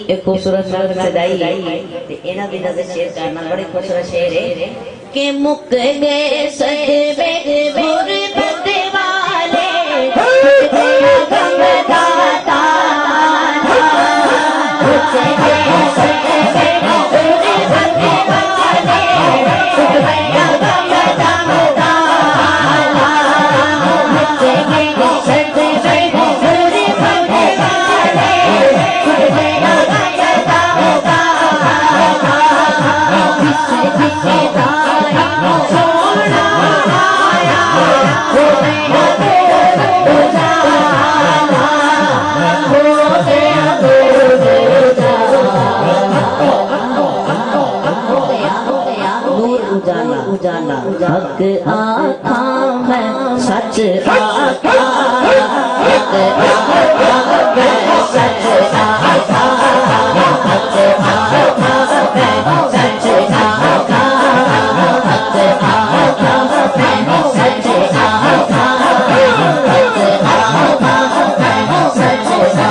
ایک خوبصورت صدائی اینا دی نظر شیر کرنا بڑی خوبصورت شیر ہے کہ مک گئے صدبے غربت والے گیا غم داتا مک گئے صدبے غربت والے گیا غم داتا مک گئے صدبے غربت والے حق آقا میں سچ آقا حق آقا میں سچ آقا حق آقا میں سچ آقا حق آقا میں سچ آقا حق آقا میں سچ آقا حق آقا میں سچ آقا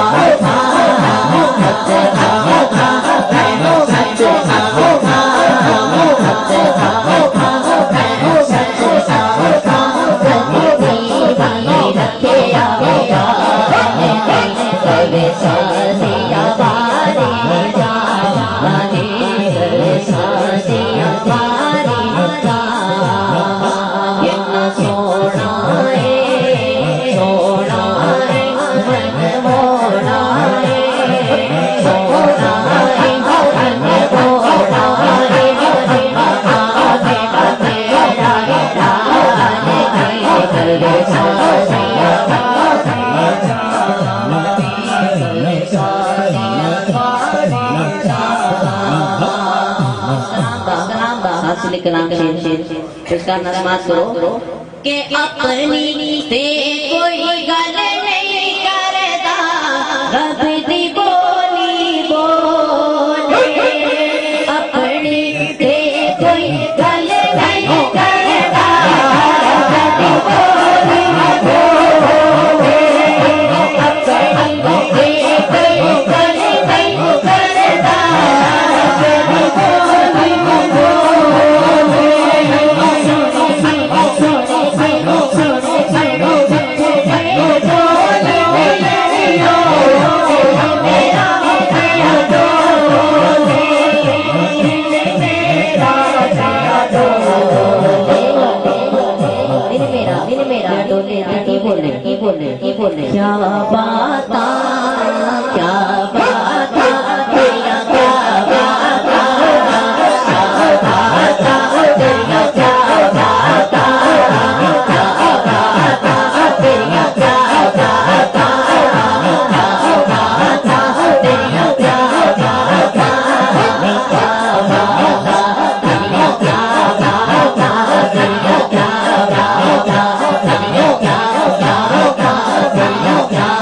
کلام شیر اس کا نظمات کرو کہ اپنی سے کوئی گل نہیں کرتا رب دی بولی بولے اپنی سے کوئی گل نہیں کرتا رب دی بولی بولے اپنی سے کوئی گل نہیں کرتا رب دی بولی بولے کیا باتا کیا باتا تیرا کیا باتا کیا باتا تیرا کیا باتا کیا باتا تیرا کیا باتا کیا باتا تیرا کیا باتا کیا باتا تیرا کیا باتا تیرا کیا باتا تیرا کیا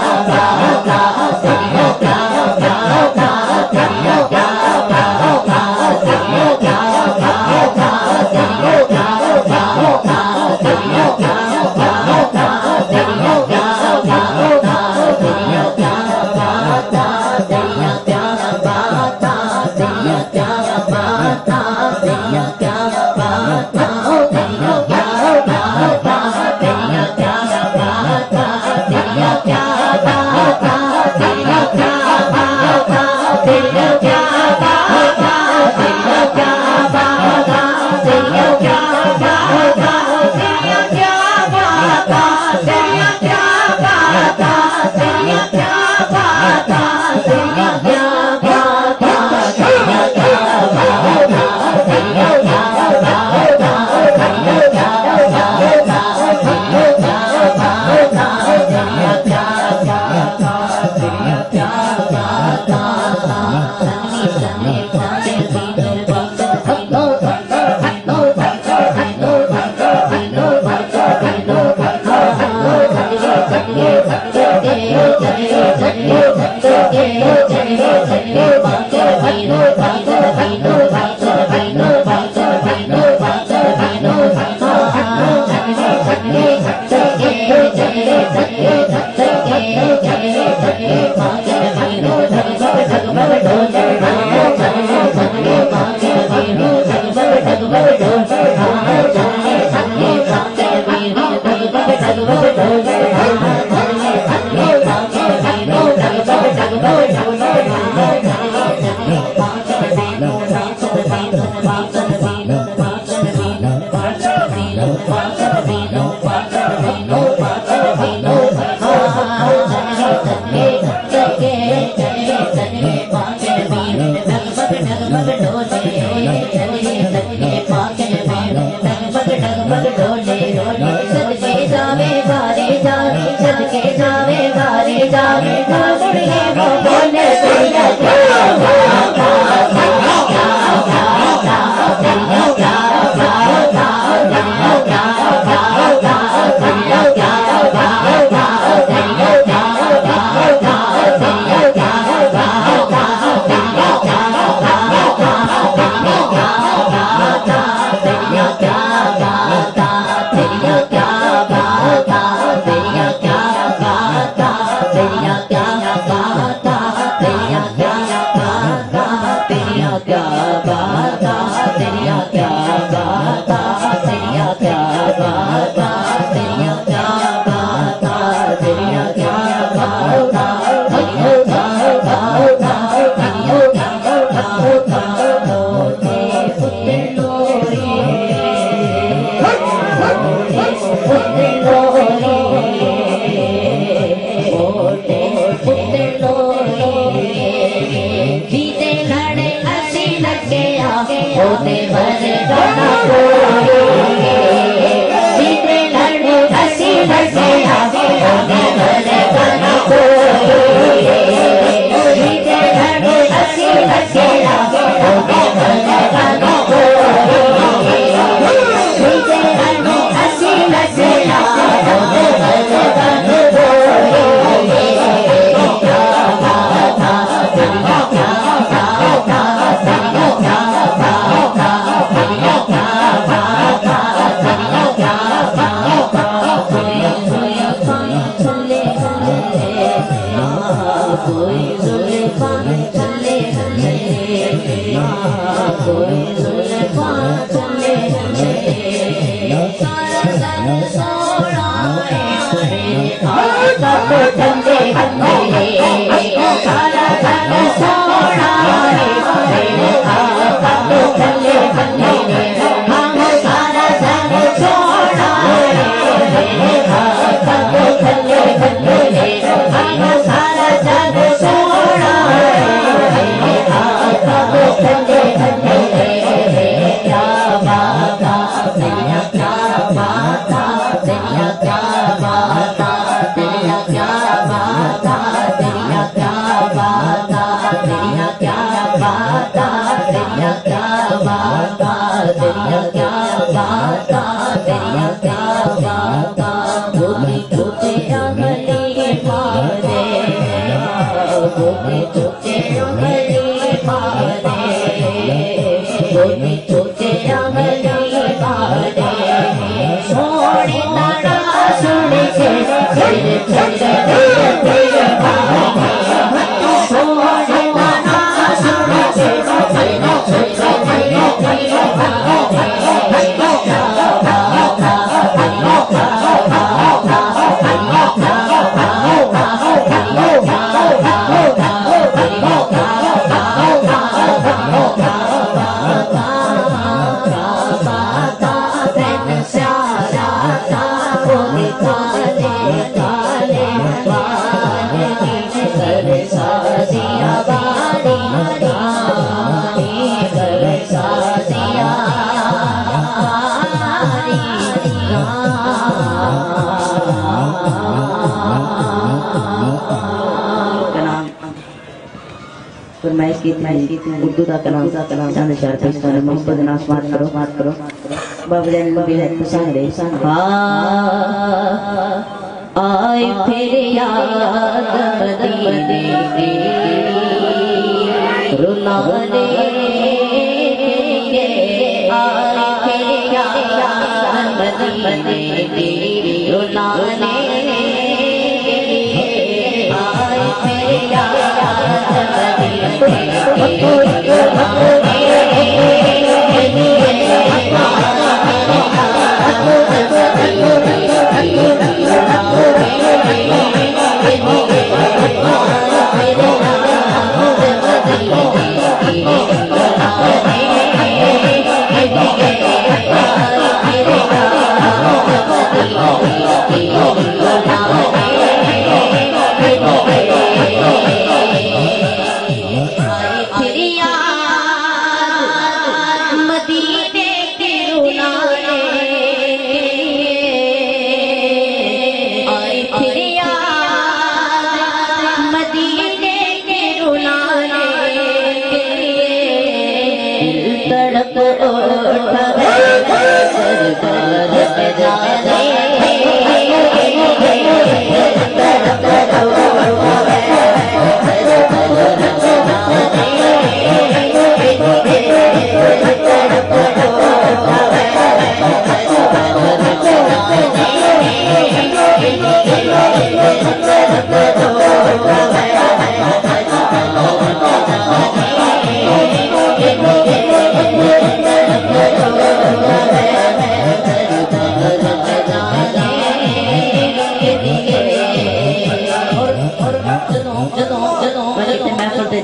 اردو کا کلام چاند شہر پاکستان محمد ناس بات کرو بابا جان بھی ہے پسند رہے آئے پھر یاد مدینے کی رلانے آئے پھر یاد مدینے کی رلانے آئے پھر یاد مدینے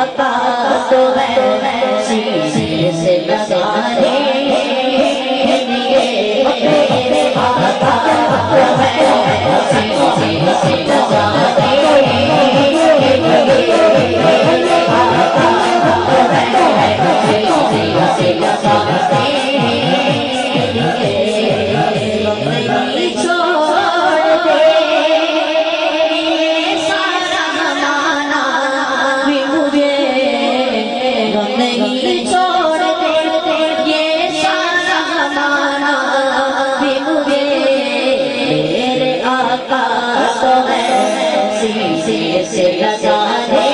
آقا تو ہے سینے سے لگانے میرے آقا تو ہے سینے سے لگانے میرے آقا تو ہے سینے سے لگانے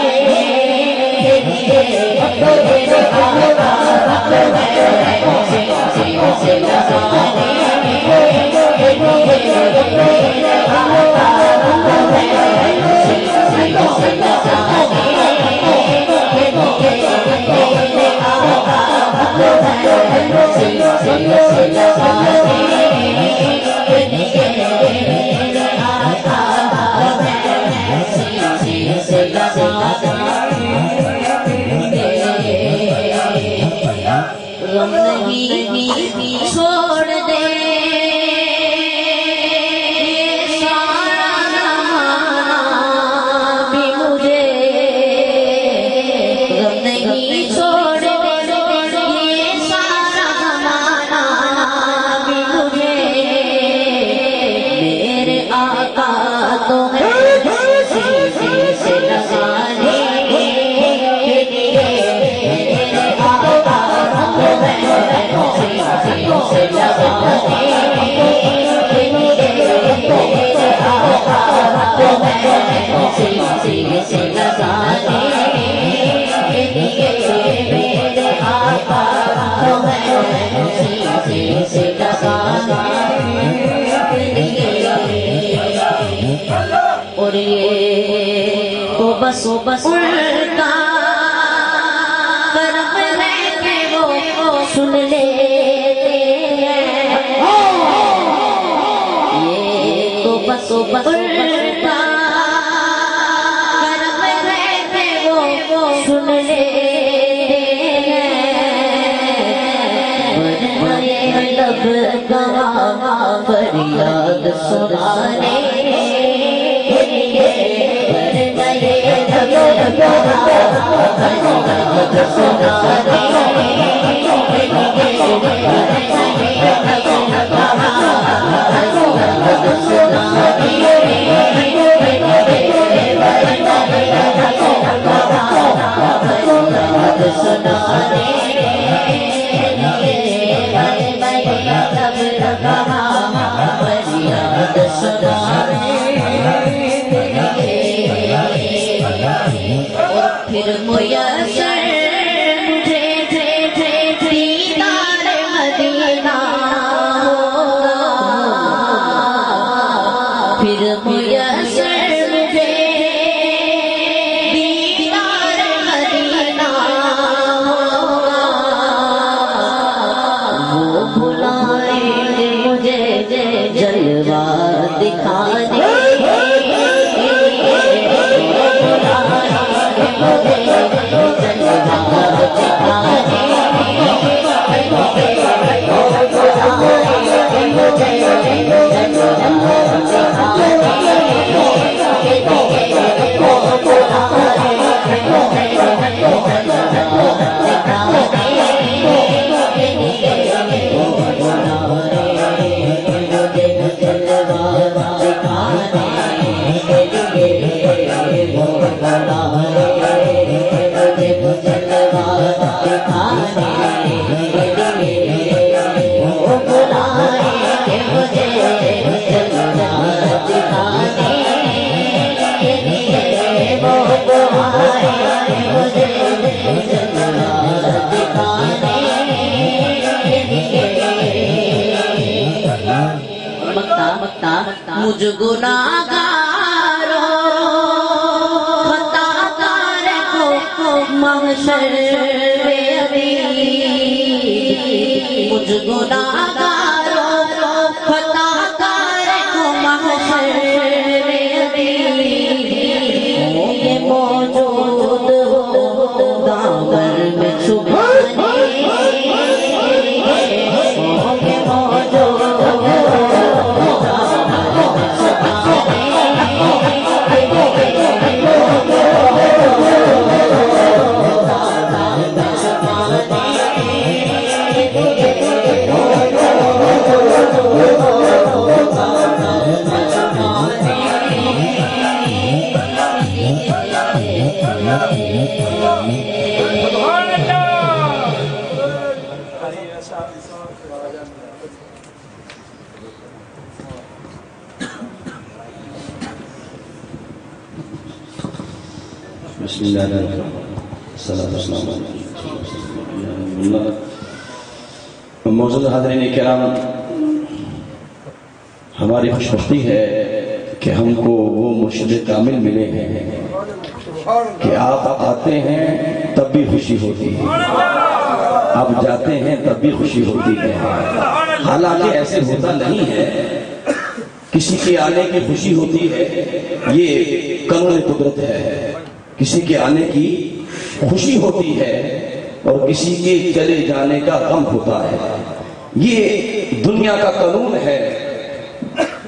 چھوڑ دے سارا زمانہ بھی مجھے غم نہیں چھوڑ دے یہ سارا زمانہ بھی مجھے میرے آقا تو ہے سینے سے لگانے اور یہ تو بس الٹا کرم ہے کہ وہ سن لیتے ہیں یہ تو بس الٹا کرم ہے کہ وہ سن لیتے ہیں لب گواہ فریاد سنانے پھر میسر مجھے دیدار مدینہ پھر میسر مجھے دیدار مدینہ وہ بلائیں گے مجھے جلوہ دکھانے مجھ گناہگاروں خطا کار کو محشر میں ابھی مجھ گناہگاروں خطا کار کو محشر میں ابھی یہ موجود ہو بسم اللہ الرحمن الرحیم. معزز حاضرین کرام، ہماری خوشبختی ہے کہ ہم کو وہ مرشد کامل ملے ہیں کہ آپ آتے ہیں تب بھی خوشی ہوتی ہے، آپ جاتے ہیں تب بھی خوشی ہوتی ہے. حالانکہ ایسے ہوتا نہیں ہے، کسی کے آنے کی خوشی ہوتی ہے، یہ قانون قدرت ہے. کسی کے آنے کی خوشی ہوتی ہے اور کسی کے چلے جانے کا غم ہوتا ہے. یہ دنیا کا قانون ہے.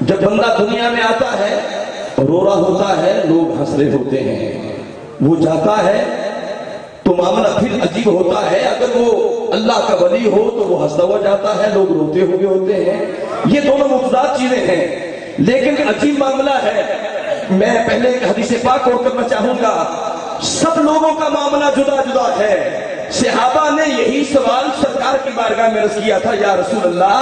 جب بندہ دنیا میں آتا ہے رو رہا ہوتا ہے، لوگ ہنس رہے ہوتے ہیں. وہ جاتا ہے تو معاملہ پھر عجیب ہوتا ہے. اگر وہ اللہ کا ولی ہو تو وہ ہنستا ہوا جاتا ہے، لوگ روتے ہوئے ہوتے ہیں. یہ دونوں متضاد چیزیں ہیں، لیکن عجیب معاملہ ہے. میں پہلے ایک حدیث پاک قول کرنا چاہوں گا. سب لوگوں کا معاملہ جدا جدا ہے. صحابہ نے یہی سوال سرکار کی بارگاہ میں عرض کیا تھا، یا رسول اللہ،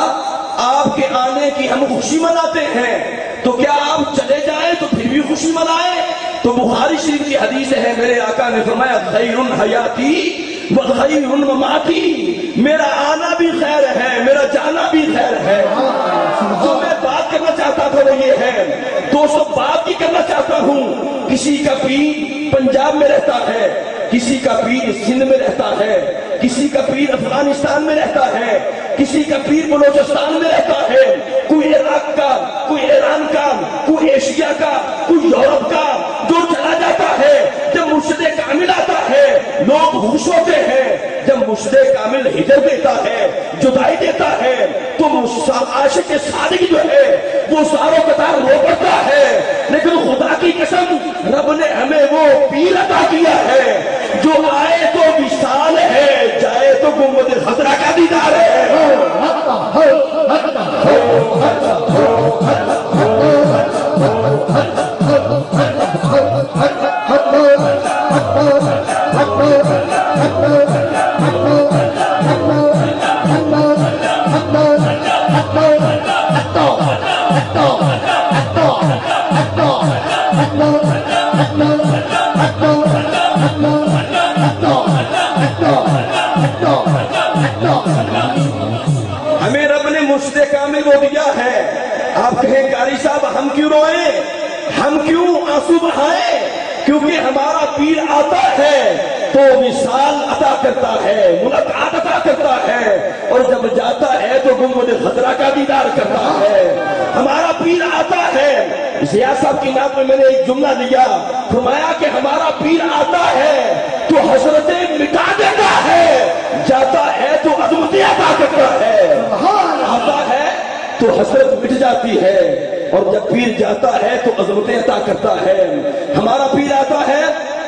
آپ کے آنے کی ہم خوشی مناتے ہیں، تو کیا آپ چلے جائیں تو پھر بھی خوشی منائیں؟ تو بخاری شریف کی حدیث ہے، میرے آقا نے فرمایا خیر حیاتی و خیر مماتی، میرا آنا بھی خیر ہے، میرا جانا بھی خیر ہے. جو میں بات کرنا چاہتا تھا وہ یہ ہے، دوستو بات کی کرنا چاہتا ہوں. کسی کا پیر پنجاب میں رہتا ہے، کسی کا پیر سندھ میں رہتا ہے، کسی کا پیر افغانستان میں رہتا ہے، کسی کا پیر بلوچستان میں رہتا ہے، کوئی عراق کا، کوئی ایران کا، کوئی ایشیا کا، کوئی یورپ کا. جو چلا جاتا ہے، جب مرشد کامل آتا ہے لوگ خوش ہوتے ہیں. جب مرشد کامل ہجر دیتا ہے، جدائی دیتا ہے، تو عاشق صادق جو ہے وہ ساروں قطار رو پڑتا ہے. لیکن خدا کی قسم رب نے ہمیں وہ پیر عطا کیا ہے جو آئے تو وصال ہے، جائے تو گنبد خضرا کا دیدار ہے. ہمیں رب نے مرشد کامل وہ دیا ہے. آپ کہیں قاری صاحب ہم کیوں روئیں، ہم کیوں آنسو بہائیں؟ کیونکہ ہمارا پیر آتا ہے تو وصال عطا کرتا ہے، ملاقات عطا کرتا ہے، اور جب جاتا ہے تو گنبد خضرا کا دیدار کرتا ہے. ہمارا پیر آتا ہے. ضیاء صاحب کی نعت میں میں نے ایک جملہ لیا، فرمایا کہ ہمارا پیر آتا ہے تو حسرتیں مٹا دیتا ہے، جاتا ہے تو عظمتیں عطا کرتا ہے. آتا ہے تو حسرت مٹ جاتی ہے، اور جب پیر جاتا ہے تو عظمتیں عطا کرتا ہے. ہمارا پیر آتا ہے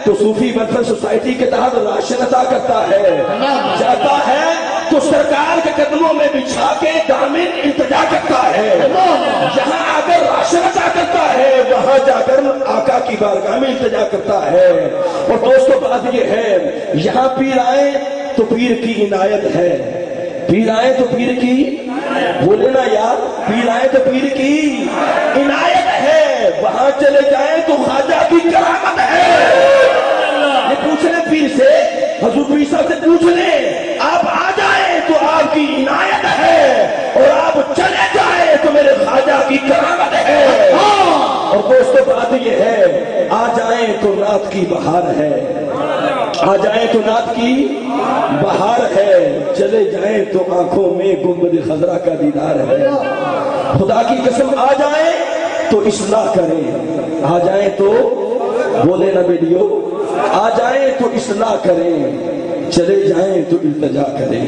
تو صوفی ویلفیئر سوسائٹی کے تحت راشن عطا کرتا ہے. جاتا ہے تو سرکار کے قدموں میں بچھا کے دامن التجا کرتا ہے. جہاں آ کر راشن عطا کرتا ہے وہاں جا کر آقا کی بارگاہ میں التجا کرتا ہے. اور دوستو بات یہ ہے، یہاں پیر آئے تو پیر کی عنایت ہے. پیر آئے تو پیر کی، بولے نا یار، پیر آئے تو پیر کی عنایت ہے. وہاں چلے جائیں تو خواجہ کی کرامت ہے. یہ پوچھ لیں پیر سے، حضور پیر صاحب سے پوچھ لیں، آپ آ جائیں تو آپ کی عنایت ہے، اور آپ چلے جائیں تو میرے خواجہ کی کرامت ہے. اور دوستو بات یہ ہے، آ جائیں تو رات کی بہار ہے، آ جائیں تو رات کی بہار ہے، چلے جائیں تو آنکھوں میں گنبد خضرا کا دیدار ہے. خدا کی قسم آ جائیں تو اصلاح کریں، آ جائیں تو بولے نہ بیٹیو، آ جائیں تو اصلاح کریں، چلے جائیں تو التجا کریں.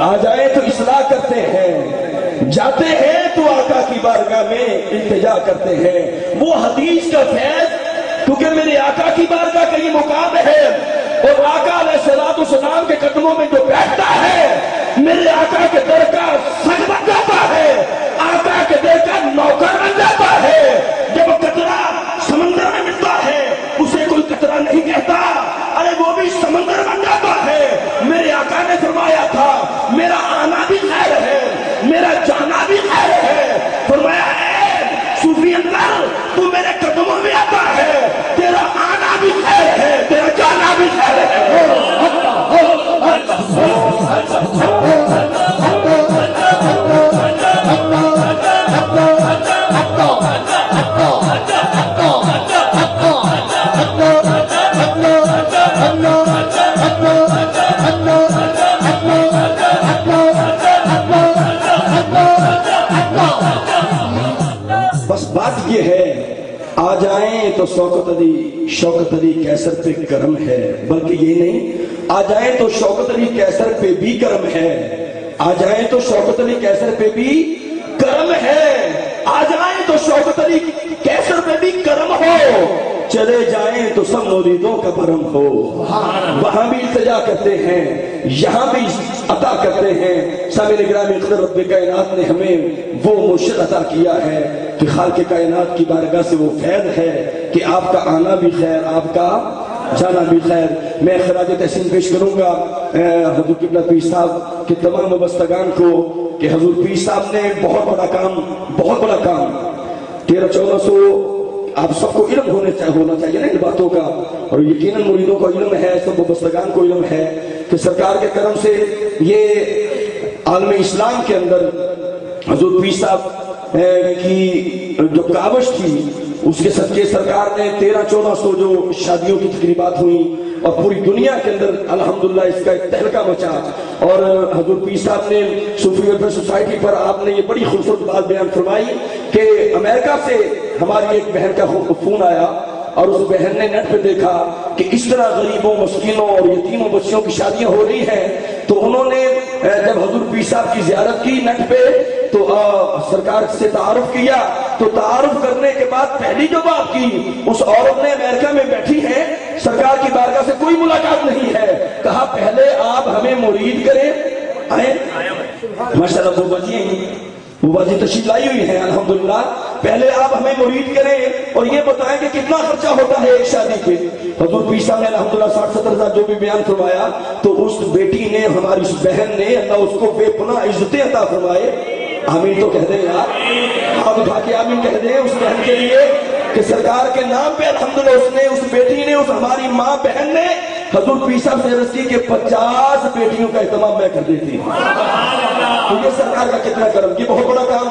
آ جائیں تو اصلاح کرتے ہیں، جاتے ہیں تو آقا کی بارگاہ میں التجا کرتے ہیں. وہ حدیث کا فیض، کیونکہ میرے آقا کی بارگاہ کا یہ مقام ہے، اور آقا علیہ السلام کے قدموں میں جو بیٹھتا ہے میرے آقا کے در کا سگ بن جاتا ہے، آقا کے در کا نوکر بن جاتا ہے. جب قطرہ سمندر میں ملتا ہے اسے کوئی قطرہ نہیں بس بات یہ ہے، آ جائیں تو شوکت علی کیسر پہ کرم ہے، بلکہ یہ نہیں، آ جائیں تو شوکت علی کیسر پہ بھی کرم ہے، آ جائیں تو شوکت علی کیسر پہ بھی کرم ہے، آ جائیں تو شوکت علی کیسر پہ بھی کرم ہو، چلے جائیں تو سب مریدوں کا بھرم ہو، وہاں بھی التجا کرتے ہیں، یہاں بھی عطا کرتے ہیں۔ سامعین گرامی، قدر رب کائنات نے ہمیں وہ مرشد عطا کیا ہے کہ خالق کائنات کی بارگاہ سے وہ فیض ہے کہ آپ کا آنا بھی خیر، آپ کا جانا بھی خیر۔ میں خراج تحسین پیش کروں گا حضور قبلہ پیر صاحب کے تمام وابستگان کو کہ حضور پیر صاحب نے بہت بڑا کام 1300-1400 آپ سب کو علم ہونا چاہیے نا ان باتوں کا، اور یقیناً مریدوں کو علم ہے، سب وابستگان کو علم ہے کہ سرکار کے کرم سے یہ عالم اسلام کے اندر حضور پیر صاحب کی جو کاوش تھی اس کے صدقے سرکار نے 1300-1400 جو شادیوں کی تقریبات ہوئیں اور پوری دنیا کے اندر الحمدللہ اس کا ایک تہلکہ مچا، اور حضور پیر صاحب نے صوفی ویلفیئر سوسائٹی پر آپ نے یہ بڑی خوبصورت بات بیان فرمائی کہ امریکہ سے ہماری ایک بہن کا فون آیا اور اس بہن نے نیٹ پہ دیکھا کہ اس طرح غریبوں، مسکینوں اور یتیموں بچیوں کی شادیاں ہو رہی ہیں، تو انہوں نے جب حضور پیر صاحب کی زیارت کی نیٹ پہ تو سرکار سے تعارف کیا، تو تعارف کرنے کے بعد پہلی جو بات کی، اس عورت نے امریکہ میں بیٹھی ہیں، سرکار کی بارگاہ سے کوئی ملاقات نہیں ہے، کہا پہلے آپ ہمیں مرید کریں، آئے ماشاءاللہ وہ بازی تشریف لائی ہوئی ہیں الحمدللہ، پہلے آپ ہمیں مرید کریں اور یہ بتائیں کہ کتنا خرچہ ہوتا ہے ایک شادی پہ۔ حضور پیر صاحب نے الحمدللہ 60-70 ہزار جو بھی بیان فرمایا، تو اس بیٹی نے، ہماری اس بہن نے، اللہ اس کو بے پناہ عزتیں عطا فرمائے، آمین تو کہہ دیں یار، ہاتھ اٹھا کے آمین کہہ دیں اس بہن کے لیے کہ سرکار کے نام پہ الحمدللہ اس نے، اس بیٹی نے، اس ہماری ماں بہن نے حضور پیر صاحب سے رسی کے 50 بیٹیوں کا اہتمام میں کر دیتی ہوں۔ تو یہ سرکار کا کتنا کرم، یہ بہت بڑا کام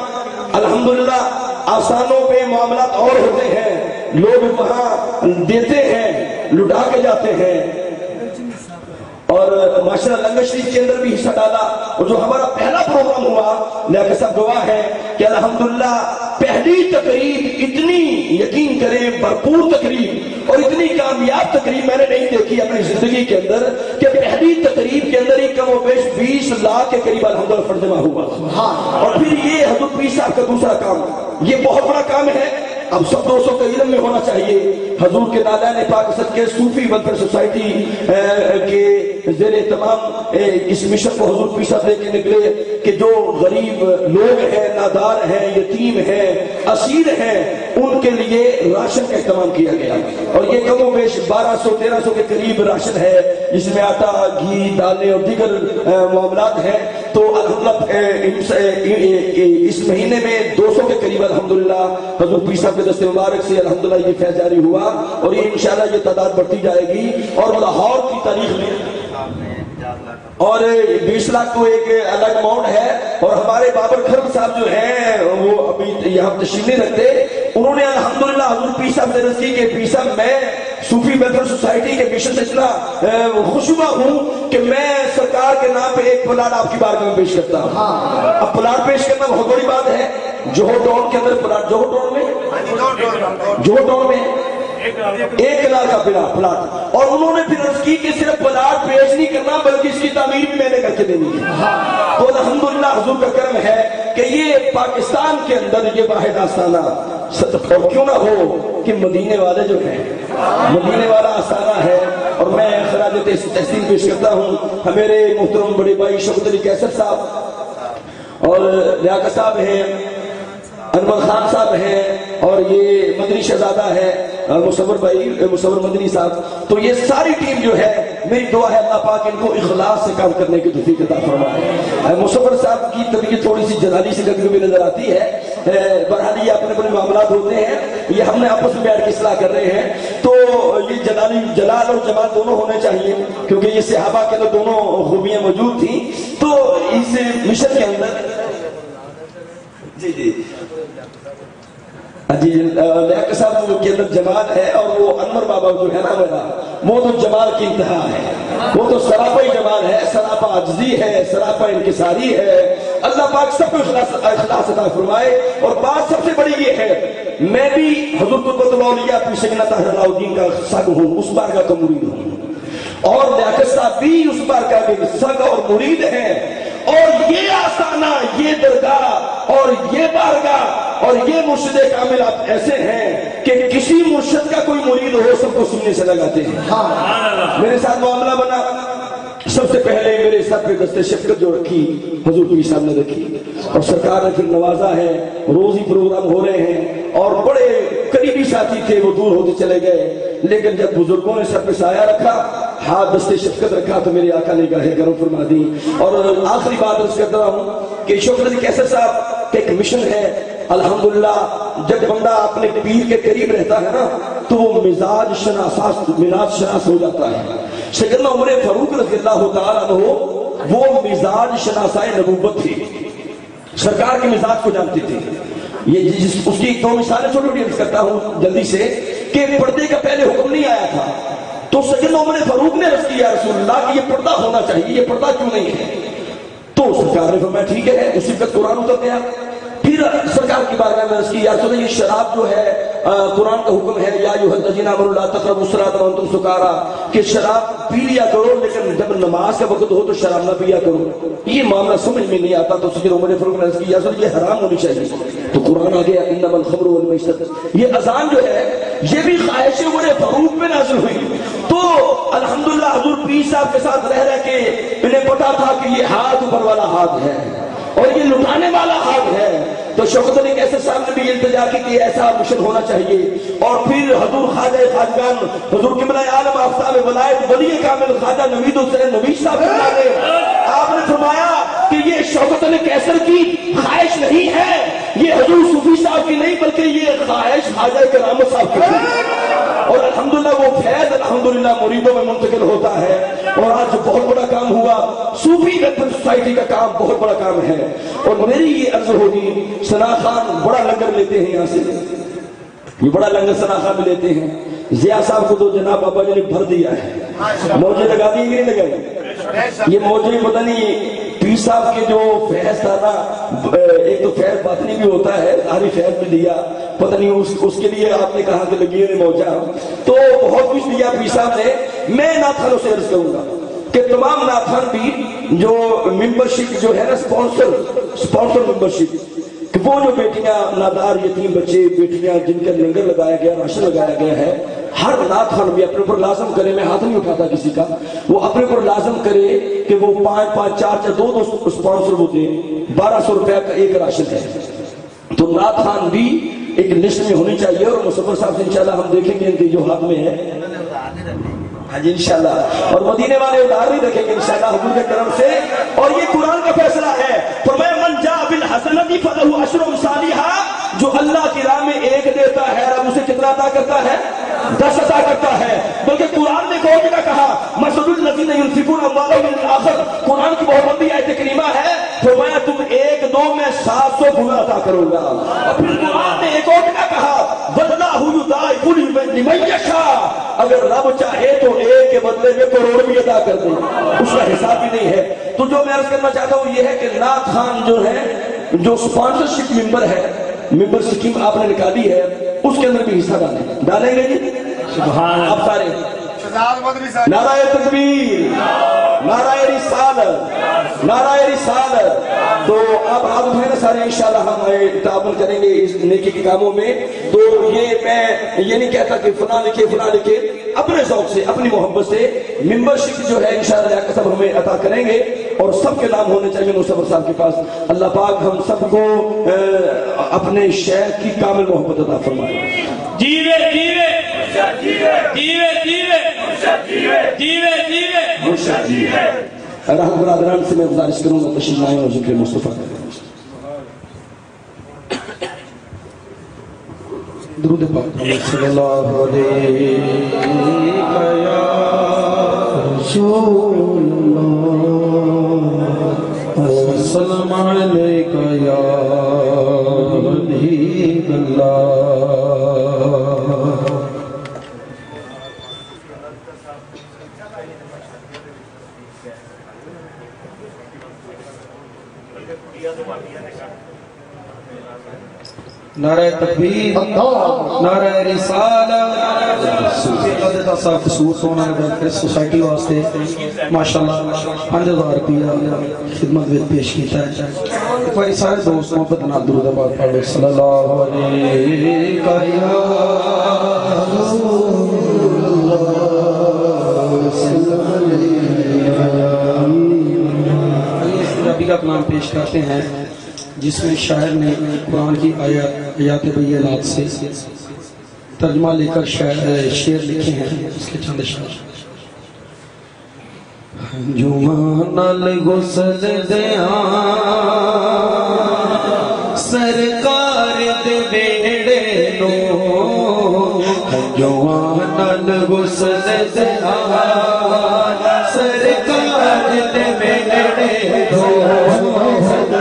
الحمدللہ۔ آسانوں پہ معاملات اور ہوتے ہیں، لوگ وہاں دیتے ہیں، لٹا کے جاتے ہیں، اور ماشاءاللہ لنگر شریف کے اندر بھی حصہ ڈالا، اور جو ہمارا پہلا پروگرام ہوا، لیکن سب گواہ ہے کہ الحمدللہ پہلی تقریب اتنی، یقین کریں بھرپور تقریب اور اتنی کامیاب تقریب میں نے نہیں دیکھی اپنی زندگی کے اندر، کہ پہلی تقریب کے اندر ہی کم و بیش 20 لاکھ کے قریب الحمدللہ فرد جمع ہوا، اور پھر یہ حضور پیر صاحب کا دوسرا کام، یہ بہت بڑا کام ہے۔ اب سب دوستوں کا علم میں ہونا چاہیے، حضور کے نادان پاک صدقے صوفی ویلفیئر سوسائٹی کے زیر تمام اس مشن کو حضور پیر صاحب لے کے نکلے کہ جو غریب لوگ ہیں، نادار ہیں، یتیم ہیں، اسیر ہیں، ان کے لیے راشن کا اہتمام کیا گیا، اور یہ کم و بیش 1200-1300 کے قریب راشن ہے، جس میں آٹا، گھی، دالیں اور دیگر معاملات ہیں۔ تو الحمدللہ اس مہینے میں 200 کے قریب الحمدللہ حضور پیر صاحب کے دست مبارک سے الحمدللہ یہ فیض جاری ہوا، اور یہ انشاءاللہ یہ تعداد بڑھتی جائے گی، اور لاہور کی تاریخ میں اور 20 لاکھ تو ایک الگ اماؤنٹ ہے، اور ہمارے بابر خرم صاحب جو ہیں وہ ابھی یہاں تشریف نہیں رکھتے، انہوں نے الحمدللہ حضور پیر صاحب سے رسی کہ پیر صاحب میں صوفی ویلفیئر سوسائٹی کے مشن سے اتنا خوشبہ ہوں کہ میں سرکار کے نام پہ ایک پلاٹ آپ کی بارگاہ میں پیش کرتا ہوں۔ اب پلاٹ پیش کرنا بہت بڑی بات ہے، جوہر ٹاؤن کے اندر پلاٹ، جوہر ٹاؤن میں 1 کنال کا پلاٹ، اور انہوں نے پھر عرض کی کہ صرف پلاٹ پیش نہیں کرنا بلکہ اس کی تعمیر بھی میں نے کر کے دینی ہے۔ تو الحمدللہ حضور کا کرم ہے کہ یہ پاکستان کے اندر یہ واحد آستانہ، اور کیوں نہ ہو کہ مدینے والے جو ہیں، مدینے والا آستانہ ہے، اور میں خراج تحسین پیش کرتا ہوں ہمارے محترم بڑے بھائی شوکت علی کیسر صاحب اور لیاقت صاحب ہیں، انور خان صاحب ہیں، اور یہ مدنی شہزادہ ہے مصور بھائی، مصور مدنی صاحب۔ تو یہ ساری ٹیم جو ہے، میری دعا ہے اللہ پاک ان کو اخلاص سے کام کرنے کی توفیق عطا فرمائے۔ مصور صاحب کی طبیعت تھوڑی سی جلالی سے کبھی کبھی نظر آتی ہے، بہرحال یہ اپنے اپنے معاملات ہوتے ہیں، یہ ہم نے آپس میں بیٹھ کے اصلاح کر رہے ہیں، تو یہ جلال اور جمال دونوں ہونے چاہیے، کیونکہ یہ صحابہ کے اندر دونوں خوبیاں موجود تھیں۔ تو اس مشن کے اندر جی جی لیاقت صاحب کے اندر جمال ہے، اور وہ انور بابا جو ہے نا میرا، وہ تو جمال کی انتہا ہے، وہ تو سراپا ہی جمال ہے، سراپا عجزی ہے، سراپا انکساری ہے۔ اللہ پاک سب کو اخلاص عطا فرمائے۔ اور بات سب سے بڑی یہ ہے، میں بھی حضور قطب الاولیاء پیر سیدنا طاہر اللہ الدین کا سگ ہوں، اس بارگاہ کا مرید ہوں، اور لیاقت صاحب بھی اس بارگاہ کے سگ اور مرید ہیں۔ اور یہ آستانہ، یہ درگاہ اور یہ بارگاہ اور یہ مرشد کامل آپ ایسے ہیں کہ کسی مرشد کا کوئی مرید ہو سب کو سننے سے لگاتے ہیں۔ میرے ساتھ معاملہ بنا، سب سے پہلے میرے سر پہ دست شفقت جو رکھی حضور پیر صاحب نے رکھی، اور سرکار نے پھر نوازا ہے، روز ہی پروگرام ہو رہے ہیں، اور بڑے قریبی ساتھی تھے وہ دور ہوتے چلے گئے، لیکن جب بزرگوں نے سر پہ سایہ رکھا، ہاتھ دست شفقت رکھا، تو میرے آقا نے گاہے کرم فرما دی۔ اور آخری بات عرض کرتا ہوں کہ شوکت علی کیسر صاحب کا ایک مشن ہے، الحمدللہ جب بندہ اپنے پیر کے قریب رہتا ہے نا تو وہ مزاج شناس ہو جاتا ہے۔ سیدنا عمر فاروق رضی اللہ تعالیٰ عنہ وہ مزاج شناسائے نبوت تھے، سرکار کے مزاج کو جانتے تھے۔ یہ اس کی دو مثالیں چھوٹی چھوٹی عرض کرتا ہوں جلدی سے، کہ پردے کا پہلے حکم نہیں آیا تھا، تو سیدنا عمر فاروق نے عرض کیا رسول اللہ کہ یہ پردہ ہونا چاہیے، یہ پردہ کیوں نہیں ہے؟ تو سرکار نے فرمایا ٹھیک ہے، اسی وقت قرآن اتر گیا۔ پھر سرکار کی بارگاہ میں عرض کی یا رسول اللہ یہ شراب جو ہے قرآن کا حکم ہے یا ایھا الذین آمنوا لا تقربوا الصلاۃ وانتم سکارا، کہ شراب پی لیا کرو لیکن جب نماز کا وقت ہو تو شراب نہ پیا کرو۔ یہ معاملہ سمجھ میں نہیں آتا، تو سیدنا عمر فاروق نے عرض کی یا رسول اللہ یہ حرام ہونی چاہیے، تو قرآن آ گیا انما الخمر والمیسر۔ یہ اذان جو ہے یہ بھی خواہش عمر فاروق میں نازل ہوئی۔ تو الحمدللہ حضور پیر صاحب کے ساتھ رہ رہ کے انہیں پتا تھا کہ یہ ہاتھ اوپر والا ہاتھ ہے اور یہ لٹانے والا ہاتھ ہے، تو شوکت علی کیسر صاحب نے بھی التجا کی کہ ایسا مشن ہونا چاہیے۔ اور پھر حضور خواجہ خواجگان حضور قبلہ عالم آفتاب ولایت ولی کامل خواجہ نوید حسین نوید صاحب نے آپ نے فرمایا کہ یہ شوکت علی کیسر کی خواہش نہیں ہے، یہ حضور صوفی صاحب کی نہیں بلکہ یہ خواہش خواجہ کرامت صاحب کی ہے۔ اور الحمدللہ وہ فیض الحمدللہ مریدوں میں منتقل ہوتا ہے، اور آج بہت بڑا کام ہوا، صوفی ویلفیئر سوسائٹی کا کام بہت بڑا کام ہے۔ اور میری یہ عرض ہوگی، ثنا خان بڑا لنگر لیتے ہیں یہاں سے، یہ بڑا لنگر ثنا خان بھی لیتے ہیں، ضیاء صاحب کو تو جناب بابا جی نے بھر دیا ہے، موجے لگا دی کہ نہیں لگائی؟ یہ موجے پتہ نہیں پیر صاحب کے جو فیض تھا نا، ایک تو فیض باطنی بھی ہوتا ہے، ظاہری فیض بھی دیا، پتہ نہیں اس کے لیے آپ نے کہا کہ لگی ہے موجہ، تو بہت کچھ دیا پیر صاحب نے۔ میں نعت خانوں سے عرض کروں گا کہ تمام نعت خان بھی جو ممبرشپ جو ہے نا اسپانسر ممبرشپ، کہ وہ جو بیٹیاں نادار یتیم بچے بیٹیاں جن کا لنگر لگایا گیا، راشن لگایا گیا ہے، ہر نعت خان بھی اپنے اوپر لازم کرے، میں ہاتھ نہیں اٹھاتا کسی کا، وہ اپنے اوپر لازم کرے کہ وہ 5-5 4 2 اسپانسر ہوتے ہیں، 1200 روپے کا ایک راشن ہے۔ تو نعت خان بھی ایک لسٹ میں ہونی چاہیے، اور مصور صاحب سے انشاءاللہ ہم دیکھیں گے ان کے جو ہاتھ میں ہے، ہاں جی انشاءاللہ، اور مدینے والے ادھار نہیں رکھیں گے انشاءاللہ حضور کے کرم سے۔ اور یہ قرآن کا فیصلہ ہے، فرمایا من جاء بالحسنۃ فلہ عشر امثالھا، جو اللہ کی راہ میں ایک دیتا ہے رب اسے کتنا عطا کرتا ہے؟ 10 عطا کرتا ہے۔ بلکہ قرآن نے ایک جگہ کہا مثل الذین ينفقون اموالهم للآخرة، قرآن کی بہت لمبی آیت کریمہ ہے، فرمایا تم 1-2 میں 700 گنا عطا کرو گا۔ اور پھر قرآن نے ایک اور جگہ کہا واللہ یضاعف لمن یشاء، اگر رب چاہے تو ایک کے بدلے میں کروڑ بھی عطا کر دے، اس کا حساب بھی نہیں ہے۔ تو جو میں عرض کرنا چاہتا ہوں یہ ہے کہ نعت خان جو ہے، جو اسپانسرشپ ممبر ہے، ممبر سکیم آپ نے نکالی ہے، اس کے اندر بھی حصہ ڈالیں گے جی سبحان آپ سارے۔ نعرہ تکبیر، نعرہ رسالت، نعرہ رسالت۔ تو اب ہاتھ اٹھائیں نا سارے، انشاءاللہ ہم تعاون کریں گے اس نیکی کے کاموں میں۔ تو یہ میں یہ نہیں کہتا کہ فلاں لکھے، اپنے ذوق سے اپنی محبت سے ممبرشپ جو ہے انشاءاللہ لیاقت صاحب ہمیں عطا کریں گے، اور سب کے نام ہونے چاہیے مصور صاحب کے پاس۔ اللہ پاک ہم سب کو اپنے شیخ کی کامل محبت عطا فرمائے۔ جیوے جیوے جیوے جیوے جیوے جیوے جیوے۔ رحم برادران سے میں گزارش کروں گا تشریف لائیں اور ذکر مصطفیٰ کریں۔ درود پاک صلی اللہ علیہ یا رسول اللہ، سلام علیکہ یا حبیب اللہ۔ نعرہ تکبیر، نعرہ رسالت، قدرتا صاحب قصور سونا ہے سوسائٹی واسطے ماشاءاللہ 5000 روپیہ خدمت میں پیش کیتا ہے۔ ایک باری سارے دوست محبت نال درود پاک پڑھ لو۔ صلی اللہ علیہ ربی کا کلام پیش کرتے ہیں جس میں شاعر نے قرآن کی آیات بینات سے ترجمہ لے کر شعر لکھے ہیں، اس کے چند اشعار۔ جوانال غسل دیاں سرکار دے بیڑے نو، جوانال غسل دیاں سرکار دے بیڑے نو،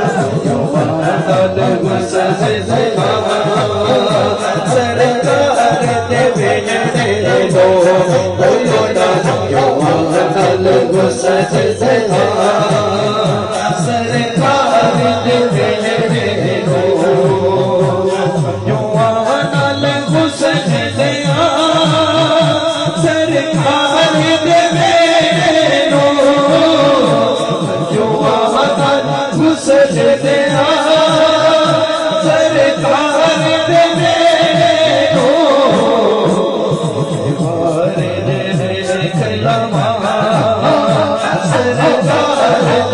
جوانال غسل دیاں سرکار دے بیڑے نو، جوانال غسل دیاں سرکار دے بیڑے نو، جوانال غسل دیاں سرکار دے بیڑے نو، جوانال غسل دیاں سرکار دے بیڑے نو، ہمارے کلمہ سرکار دے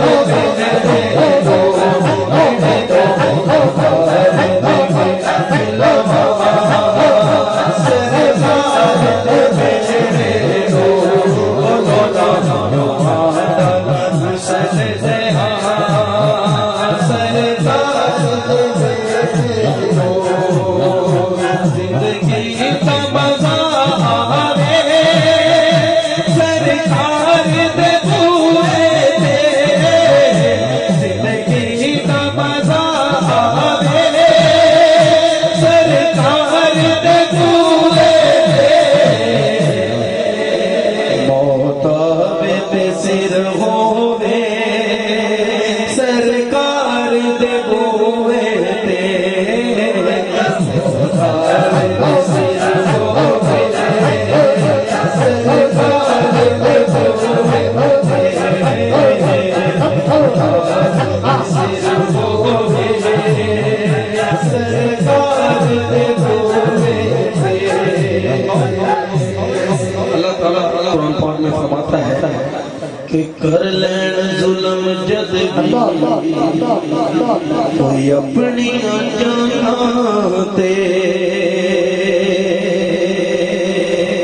بیڑے نو، اللہ تعالیٰ قرآن پاک میں فرماتا ہے کہ کر لین ظلم جد بھی کوئی اپنی جانتے،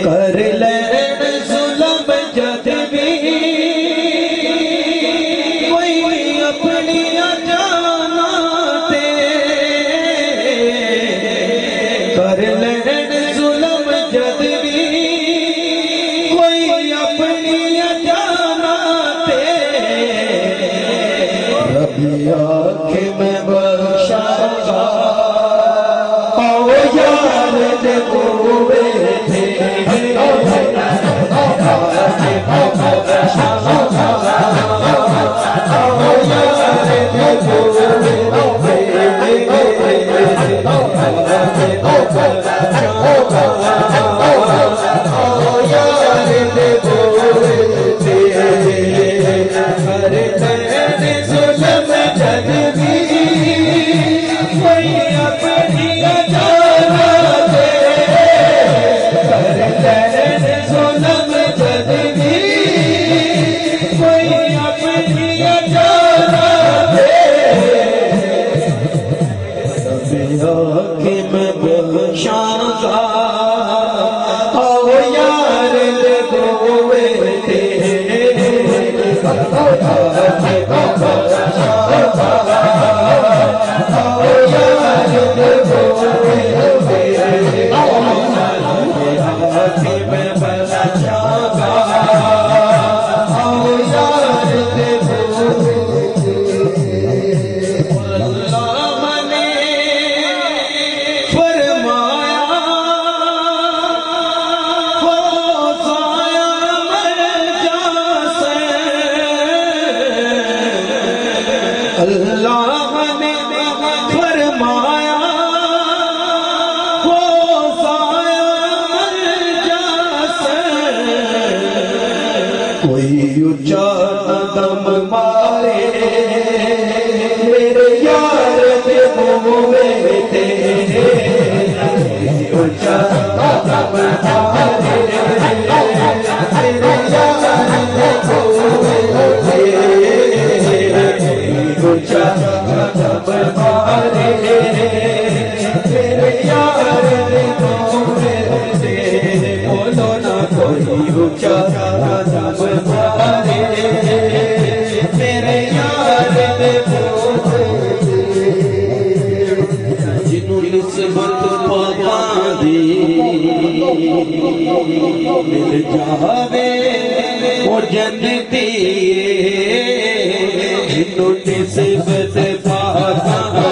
کر لین ظلم جد بھی کوئی اپنی جانتے، کر لین ظلم جد بھی کوئی اپنی جانتے، ربی آنکھ میں بخشا آؤ یار دے ہوئے تھے، فرمایا کوئی اچھا دم مارے میرے یار کے منہ میں تیرے اچھا دم مارے میرے یار کے منہ میں تیرے اچھا دم مارے میرے یار کے منہ میں تیرے بولو نا کوئی اچھا دم مارے میرے یار کے منہ جنوں نسبت پاکاں مل جاوے وہ جنتی جنوں نسبت پاکاں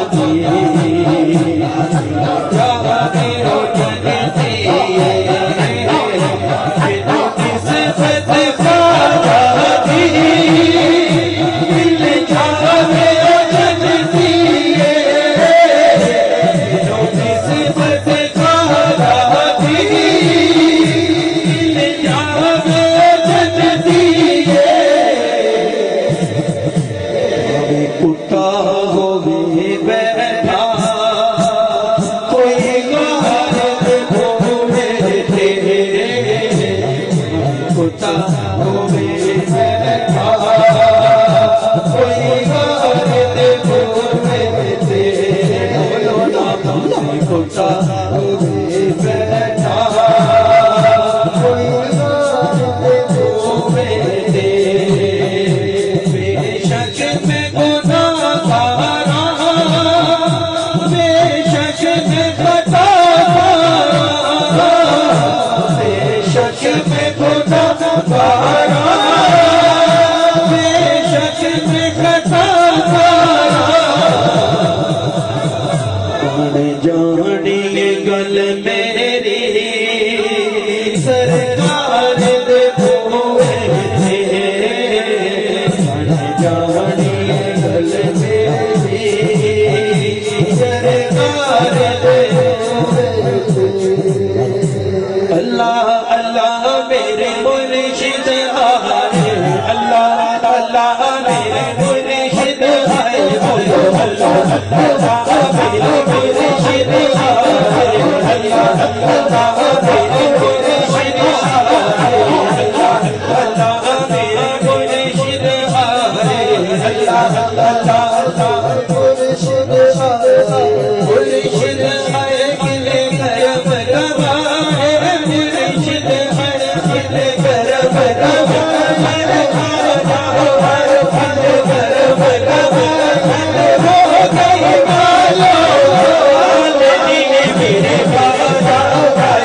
جاوے وہ جنتی جنوں نسبت پاکاں مل جاوے وہ جنتی جنوں نسبت کتا ہوئے بیٹھا کوئی غارت ہوئے تیرے کتا ہوئے بیٹھا کوئی غارت ہوئے تیرے کتا ہوئے بیٹھا کوئی غارت ہوئے تیرے بے شک میں جانی گل میری سرکار دے بوئے جانی گل میری سرکار دے اللہ اللہ میرے مرشد آئے اللہ اللہ میرے مرشد آئے اللہ اللہ میرے مرشد آئے اللہ اللہ میرے مرشد آئے اللہ اللہ میرے مرشد آئے اللہ اللہ مرشد آئے مرشد آئے کلے کرم کمائے مرشد آئے کلے کرم کمائے میرے بابا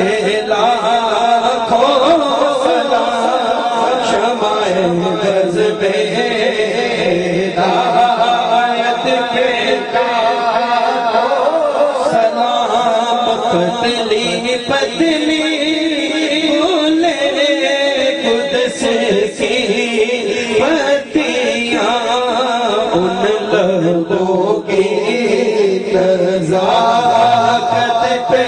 پہ لاکھوں سلام شمع جذبے ہدایت پہ سلام پتلی پتلی بولے قدس کی پتیاں ان لبوں کی نزاکت پہ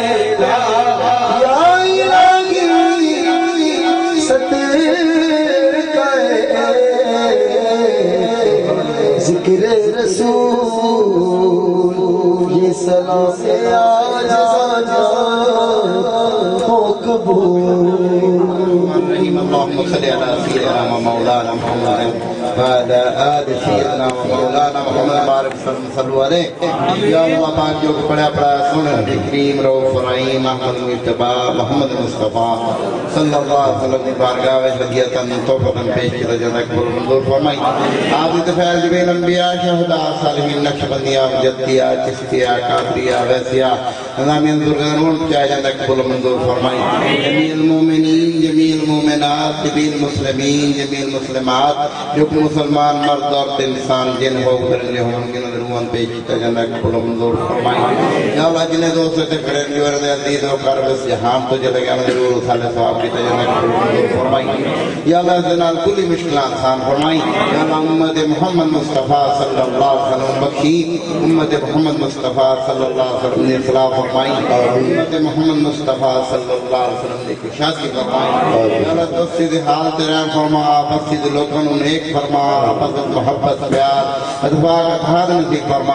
ذکر رسول یہ سلام سے آجا ہو قبول اللهم صل على سيدنا ومولانا محمد وعلى آل سيدنا ومولانا محمد بارك صلوا عليه یا اللہ پاک جو پڑھا سن کریم رؤوف رحیم احمد مجتبی محمد مصطفیٰ صلی اللہ علیہ وسلم کی بارگاہ میں ہدیتاً تحفۃً پیش کیا جاتا قبول منظور فرمائی آپ اتفاق جبین انبیاء شہداء صالحین نقشبندیہ مجدیہ چشتیہ قادریہ ویسیہ نظامیہ ذرگانون چاہے جاتا قبول منظور فرمائی جمیع المومنین جمیع المومنات جمیع المسلمین جمیع المسلمات جو کہ مسلمان مرد اور انسان جن ہو کرنے ہوں گے نظرون پیش کیا جاتا قبول منظور فرمائی یا اللہ جنہیں دوستوں سے کھڑے جو ارد عزیز و قرب اس جہان تو جلے گا ضرور صالح ثواب کی تجربہ قبول منظور فرمائی یا اللہ جنال کلی مشکلات آسان فرمائی یا اللہ امت محمد مصطفیٰ صلی اللہ علیہ وسلم بخشی امت محمد مصطفیٰ صلی اللہ علیہ وسلم نے اصلاح فرمائی امت محمد مصطفیٰ صلی اللہ علیہ وسلم نے کشادی فرمائی یا اللہ دوستی دے حال تیرے فرما آپسی دے لوگوں نے ایک فرما آپس محبت پیار اتفاق اتحاد نصیب فرما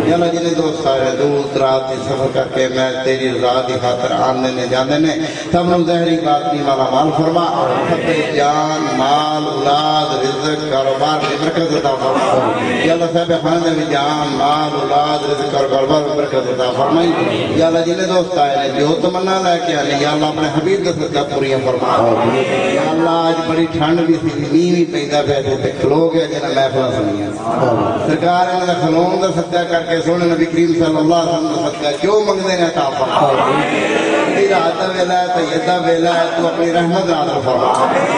یا اللہ جنہیں دوست سارے دور رات سفر کر کے میں تیری رضا دی خاطر آنے نے جانے نے سب نے ظاہری بات نہیں والا مال فرما سب جان مال اولاد رزق کاروبار کی برکت عطا فرما یا اللہ صاحب خاندے میں جان مال اولاد رزق کاروبار کی برکت عطا فرمائی یا اللہ جنہیں دوست آئے نے جو تمنا لے کے آنے یا اللہ اپنے حبیب کا صدقہ پوری فرما یا اللہ آج بڑی ٹھنڈ بھی تھی نیوی پیدا پیدا تے کھلو گیا جنہیں محفلہ سنیا سرکار نے کھلون کا صدقہ کر کے سونے نبی کریم صلی اللہ علیہ وسلم کا صدقہ جو منگنے نے عطا فرما رات ویلا ہے طیدہ ویلا ہے تو اپنی رحمت نازل فرما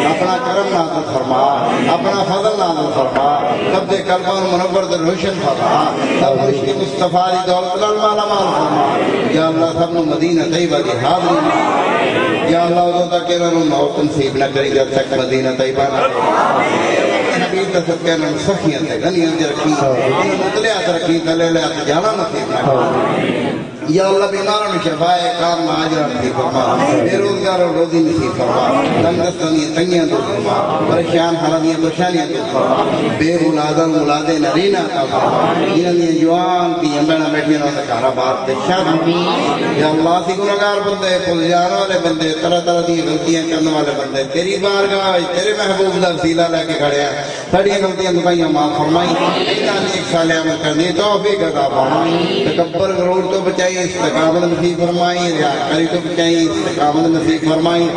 اپنا کرم نازل فرما اپنا فضل نازل فرما سب دے قلبہ منور در روشن فرما سب رشتی مصطفیٰ دی دولت مالا مال فرما یا اللہ سب نو مدینہ طیبہ دی حاضری یا اللہ ادھو تک انہوں موت نصیب نہ کری جب تک مدینہ طیبہ نہ حبیب کا صدقہ انہوں سخیت ہے غنیت رکھی انہوں مطلعات رکھی تلیلات جانا نصیب نہ کری یا اللہ بیماروں میں شفائے کام مہاجرہ نصیب فرما بے روزگار اور روزی نصیب فرما تنگستانی تنگیاں دور فرما پریشان حالانیاں پریشانیاں دور فرما بے اولادن اولادیں نرینہ عطا فرما جنہیں جوان کی امبینا بیٹھیاں نہ کارا بات دشان یا اللہ سی گناہگار بندے پل جانے والے بندے طرح طرح دی غلطیاں کرنے والے بندے تیری بارگاہ تیرے محبوب دا وسیلہ لے کے کھڑے ہیں ساری غلطیاں دکھائیاں معاف فرمائی ایمان ایک سال عمل کرنی توفیق عطا فرمائی تکبر غرور تو بچائی استقامت نصیب فرمائی ریاکاری تو بچائی استقامت نصیب فرمائی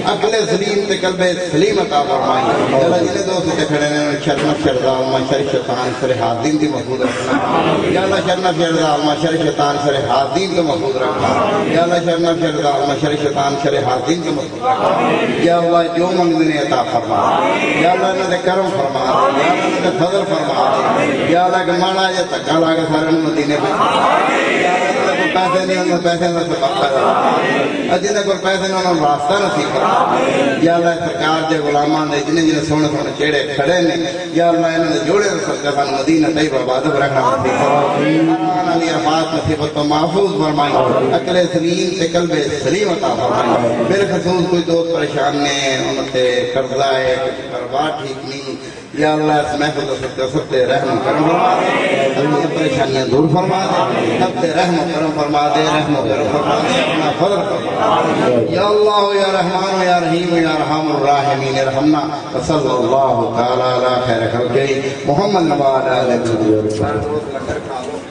عقل سلیم تے قلب سلیم عطا فرمائی یا اللہ جنہیں دوست تے کھڑے نے شرم شردا ما شر شیطان سر حادین دی محفوظ رکھنا یا اللہ شرم شردا ما شر شیطان سر حادین تو محفوظ رکھنا یا اللہ شرم شردا ما شر شیطان سر حادین تو محفوظ رکھنا یا اللہ جو منگنے عطا فرما یا اللہ نے کرم فرما یا اللہ نے فضل فرما یا اللہ گمانا یا تکا لاگا سارے مدینے پہ یا اللہ پیسے نہیں انہوں پیسے نہ سبق کرا جنہیں کوئی پیسے نہیں انہوں راستہ نصیب کرا یا اللہ سرکار دے غلامان دے جنہیں سونے سونے چیڑے کھڑے نے یا اللہ انہوں نے جوڑے رسل سان مدینہ طیبہ بادب رکھنا نصیب فرمائی علی عفات نصیبت کو محفوظ فرمائی عقل سلیم سے قلب سلیم عطا فرمائی میرے خصوص کوئی دوست پریشان نے انہوں سے قرضہ ہے کاروبار ٹھیک نہیں یا اللہ اس محفوظ سب تے رحم کرم فرما دے اپنی پریشانیاں دور فرما دے سب تے رحم کرم فرما دے رحم کرم فرما دے اپنا فضل فرما دے یا اللہ یا رحمان یا رحیم یا رحم الراحمین ارحمنا وصلی اللہ تعالی علی خیر خلقہ محمد و علی آلہ